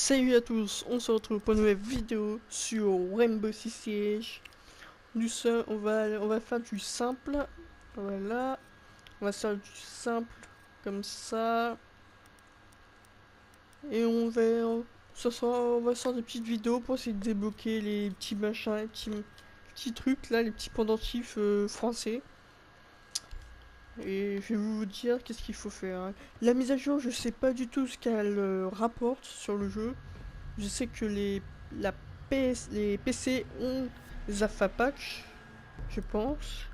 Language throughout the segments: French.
Salut à tous, on se retrouve pour une nouvelle vidéo sur Rainbow Six Siege. On va faire du simple, voilà, on va faire du simple comme ça, et on va faire des petites vidéos pour essayer de débloquer les petits machins, les petits trucs là, les petits pendentifs français. Et je vais vous dire qu'est-ce qu'il faut faire. La mise à jour, je sais pas du tout ce qu'elle rapporte sur le jeu. Je sais que la les PC ont des AFA patch, je pense.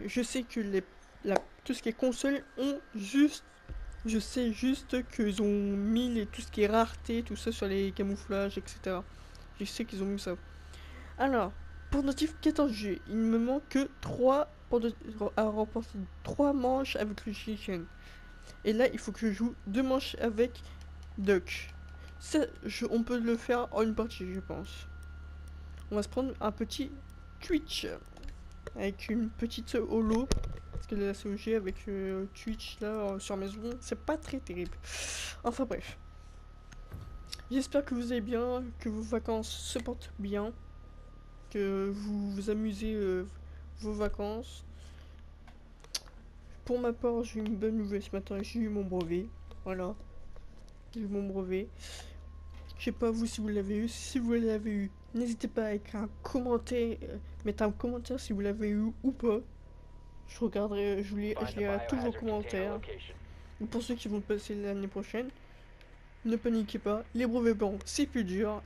Je sais que tout ce qui est console ont juste. Je sais juste qu'ils ont mis tout ce qui est rareté, tout ça sur les camouflages, etc. Je sais qu'ils ont mis ça. Alors, pour Notif 14G, il me manque que 3 à remporter 3 manches avec le GGN. Et là, il faut que je joue 2 manches avec Duck. Ça, on peut le faire en une partie, je pense. On va se prendre un petit Twitch avec une petite holo. Parce que la COG avec Twitch là sur maison, c'est pas très terrible. Enfin bref. J'espère que vous allez bien, que vos vacances se portent bien, que vous vous amusez vos vacances. Pour ma part, j'ai eu une bonne nouvelle ce matin, j'ai eu mon brevet. Voilà. J'ai eu mon brevet. Je sais pas vous si vous l'avez eu. Si vous l'avez eu, n'hésitez pas à écrire un commentaire, mettre un commentaire si vous l'avez eu ou pas. Je regarderai, je lirai tous vos commentaires. Et pour ceux qui vont passer l'année prochaine, ne paniquez pas. Les brevets blancs, c'est plus dur.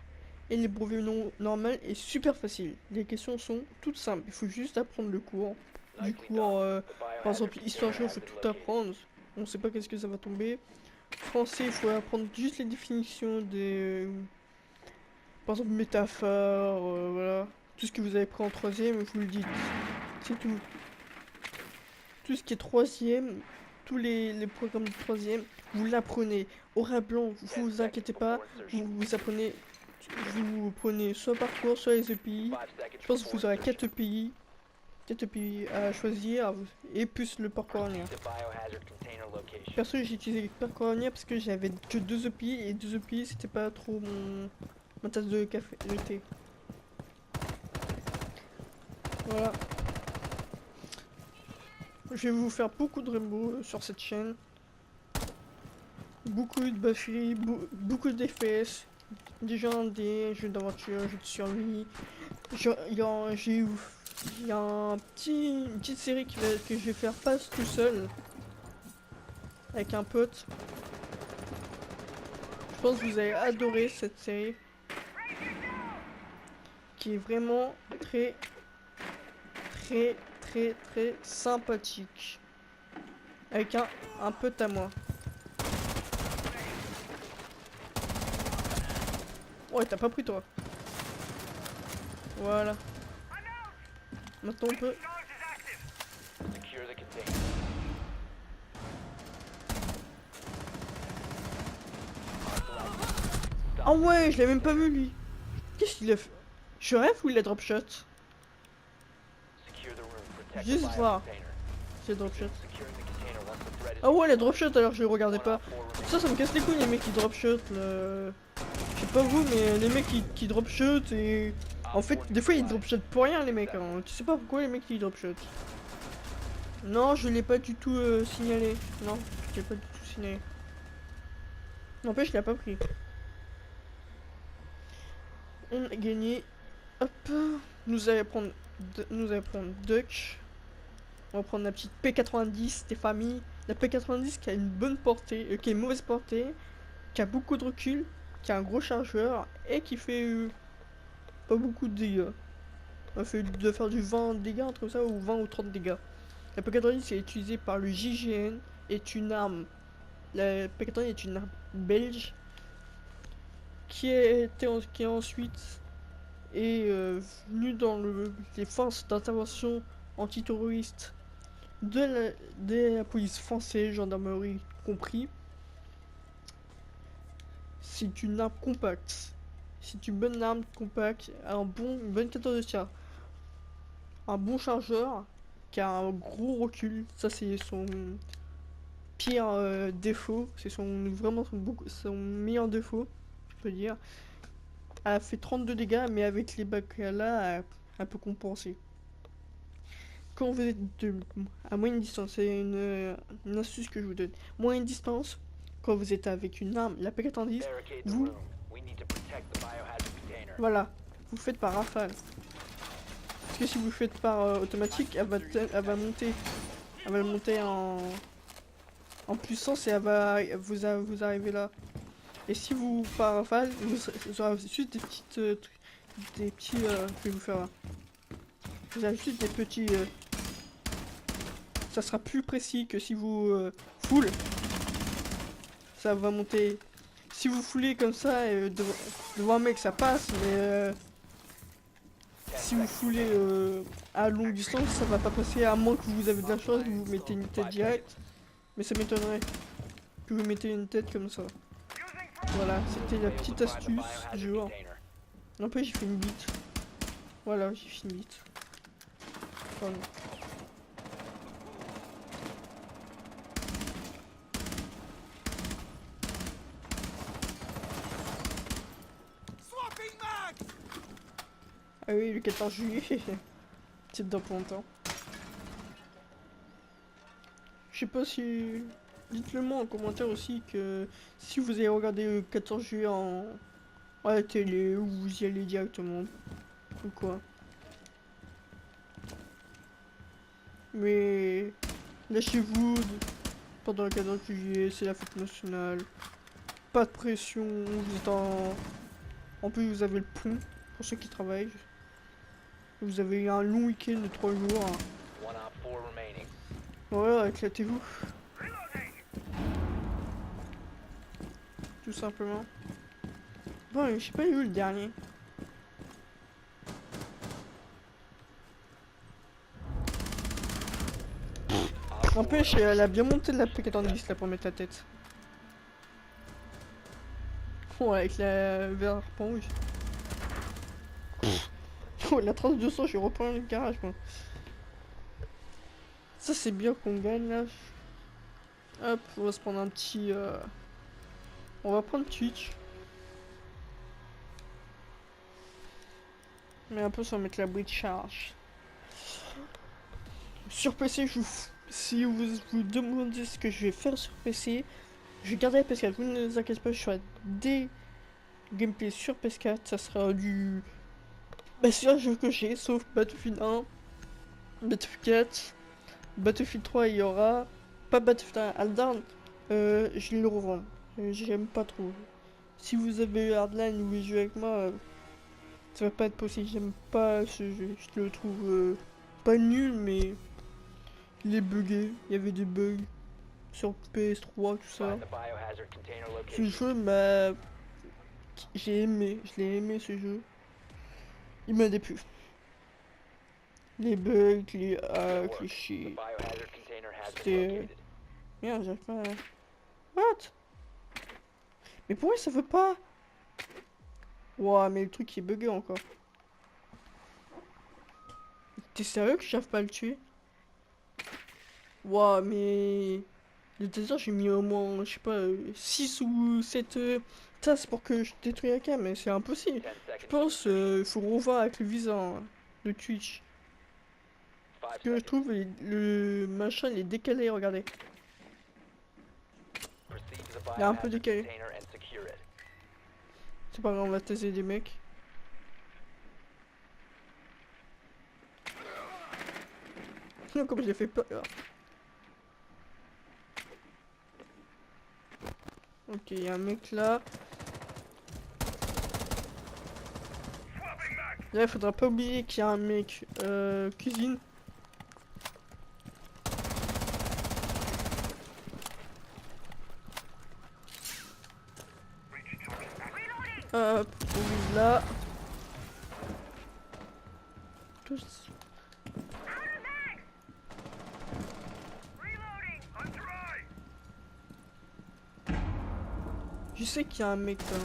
Et les brevets non normal est super facile. Les questions sont toutes simples. Il faut juste apprendre le cours. Du cours, par exemple, histoire géo, il faut tout apprendre. On sait pas qu'est-ce que ça va tomber. Français, il faut apprendre juste les définitions des par exemple, métaphore, voilà. Tout ce que vous avez pris en troisième, vous le dites. C'est tout. Tout ce qui est troisième, tous les programmes de troisième, vous l'apprenez. Aura blanc, vous inquiétez pas, vous apprenez, vous prenez soit parcours, soit les EPI. Je pense que vous aurez 4 EPI, 4 EPI à choisir, et plus le parcours en lien. Perso, j'ai utilisé le parcours en lien parce que j'avais que 2 EPI, et 2 EPI c'était pas trop ma tasse de café, de thé. Voilà. Je vais vous faire beaucoup de Rainbow sur cette chaîne. Beaucoup de baffery, beaucoup d'FS. Déjà des jeux d'aventure, jeux de survie. Il y a une petite série que je vais faire pas tout seul. Avec un pote. Je pense que vous allez adorer cette série. Qui est vraiment très sympathique. Avec un pote à moi. Ouais, t'as pas pris toi. Voilà. Maintenant on peut. Ah ouais, je l'ai même pas vu lui. Qu'est-ce qu'il a fait? Je rêve ou il a drop shot? Juste voir. C'est drop shot. Ah ouais, il a drop shot alors je le regardais pas. Ça me casse les couilles les mecs qui drop shot. Je sais pas vous, mais les mecs qui drop shot et. En fait, des fois ils drop shot pour rien les mecs. Hein. Tu sais pas pourquoi les mecs qui drop shot. Non, je l'ai pas du tout signalé. Non, je l'ai pas du tout signalé. N'empêche, je l'ai pas pris. On a gagné. Hop. Nous allons prendre Duck. On va prendre la petite P90 des familles. La P90 qui a une bonne portée, qui est une mauvaise portée, qui a beaucoup de recul, qui a un gros chargeur et qui fait pas beaucoup de dégâts. On doit faire du 20 dégâts entre ça ou 20 ou 30 dégâts. La P90 est utilisée par le JGN, est une arme. La P90 est une arme belge qui est ensuite venue dans les forces d'intervention antiterroriste de la police française, gendarmerie compris. C'est une arme compacte. C'est une bonne arme compacte, une bonne 14 de tir. Un bon chargeur qui a un gros recul. Ça, c'est pire défaut, c'est vraiment son meilleur défaut, je peux dire. Elle a fait 32 dégâts, mais avec les bacs là, elle peut compenser. Quand vous êtes à moyenne distance, c'est une astuce que je vous donne. Moyenne distance, quand vous êtes avec une arme, la P90, vous, voilà, vous faites par rafale. Parce que si vous faites par automatique, elle va monter. Elle va monter en puissance et elle va vous arriver là. Et si vous par rafale, vous aurez juste des petits, je vais vous faire là. Vous avez juste des petits, ça sera plus précis que si vous full. Ça va monter. Si vous foulez comme ça devant un mec, ça passe, mais si vous foulez à longue distance, ça va pas passer à moins que vous avez de la chance, que vous mettez une tête directe. Mais ça m'étonnerait que vous mettez une tête comme ça. Voilà, c'était la petite astuce du jour. Après j'ai fait une bite. Voilà, j'ai fait une bite. Pardon. Ah oui, le 14 juillet. C'est dans pas longtemps. Je sais pas si... Dites-le moi en commentaire aussi que si vous avez regardé le 14 juillet à la télé ou vous y allez directement. Ou quoi. Mais lâchez-vous pendant le 14 juillet, c'est la fête nationale. Pas de pression, vous êtes en plus vous avez le pont pour ceux qui travaillent. Vous avez un long week-end de 3 jours. Voilà, éclatez-vous. Tout simplement. Bon, je sais pas où le dernier. N'empêche, elle a bien monté de la P90 là pour mettre la tête. Oh, avec la vert rouge. Oh, la trace de sang, je reprends le garage moi. Ça c'est bien qu'on gagne là. Hop, on va se prendre un petit... On va prendre Twitch. Mais un peu sans mettre la bruit de charge. Sur PC, si vous vous demandez ce que je vais faire sur PC, je garderai PS4. Vous ne vous inquiétez pas, je ferai des gameplays sur PS4. Ça sera du... Bah c'est un jeu que j'ai, sauf Battlefield 1, Battlefield 4, Battlefield 3 il y aura. Pas Battlefield 1, Hardline, je le revends. J'aime pas trop. Si vous avez Hardline ou voulez jouer avec moi, ça va pas être possible. J'aime pas ce jeu. Je le trouve pas nul, mais il est bugué. Il y avait des bugs sur PS3, tout ça. Ce jeu m'a... J'ai aimé. Je l'ai aimé ce jeu. Il m'a déplu. Les bugs, les hacks, les shit. C'était... Merde, j'arrive pas à... What? Mais pourquoi ça veut pas? Ouah, mais le truc est bugué encore. T'es sérieux que j'arrive pas à le tuer? Ouah, mais... Le désert, j'ai mis au moins, je sais pas, 6 ou 7 tasses pour que je détruise la cam, mais c'est impossible. Je pense il faut revoir avec le viseur de Twitch. Parce que je trouve le machin il est décalé, regardez. Il est un peu décalé. C'est pas grave, on va tester des mecs. Non, comme j'ai fait peur. Ok, il y a un mec là. Là, il faudra pas oublier qu'il y a un mec cuisine. Hop, on vise là. Tous. Je sais qu'il y a un mec là.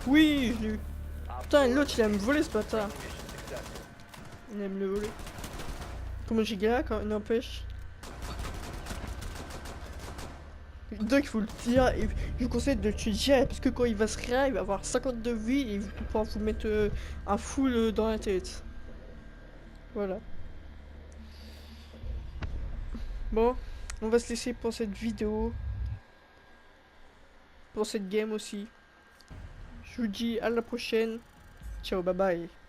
Oui, je l'ai eu. Putain, l'autre il aime me voler ce bâtard. Il aime le voler. Comment j'ai galère quand n'empêche. Donc il faut le dire, et je vous conseille de le tuer direct parce que quand il va se réveiller, il va avoir 50 de vie et il va pouvoir vous mettre un full dans la tête. Voilà. Bon, on va se laisser pour cette vidéo. Pour cette game aussi. Je vous dis à la prochaine. Ciao, bye bye.